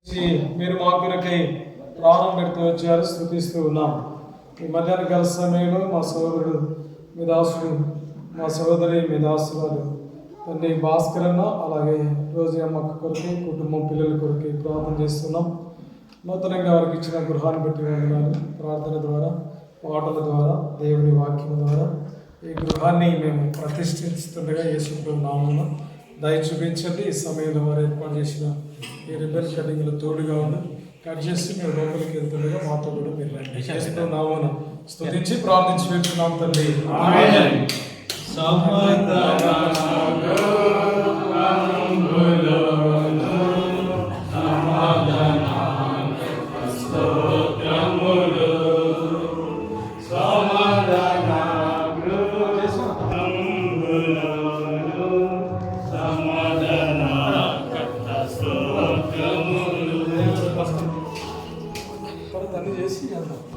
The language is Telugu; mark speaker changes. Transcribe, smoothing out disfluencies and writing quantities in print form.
Speaker 1: మీరు మా కొరకై ప్రాణం పెడుతూ వచ్చారు, స్తుతిస్తూ ఉన్నాం. ఈ మధ్యాహ్న కాల సమయంలో మా సోదరుడు మీ దాసుడు, మా సోదరి మీ దాసురాలు తండ్రి భాస్కరన్న, అలాగే రోజు అమ్మక్క కొరకే, కుటుంబం పిల్లల కొరకే ప్రార్థన చేస్తున్నాం. నూతనంగా వారికి ఇచ్చిన గృహాన్ని బట్టి వందనాలు. ప్రార్థన ద్వారా, పాటల ద్వారా, దేవుని వాక్యం ద్వారా ఈ గృహాన్ని మేము ప్రతిష్ఠిస్తుండగా యేసు నామమున దయ చూపించండి. ఈ సమయంలో వారు ఏర్పాటు చేసిన ఈ రిబ్బన్ కటింగ్లో తోడుగా ఉండి కట్ చేసి మేము లోపలికి వెళ్తుండగా మాతో కూడా మీరు యేసు నామమున స్తుతించి ప్రార్థించి వెళ్తున్నాం తండ్రి. తల్లి చేసి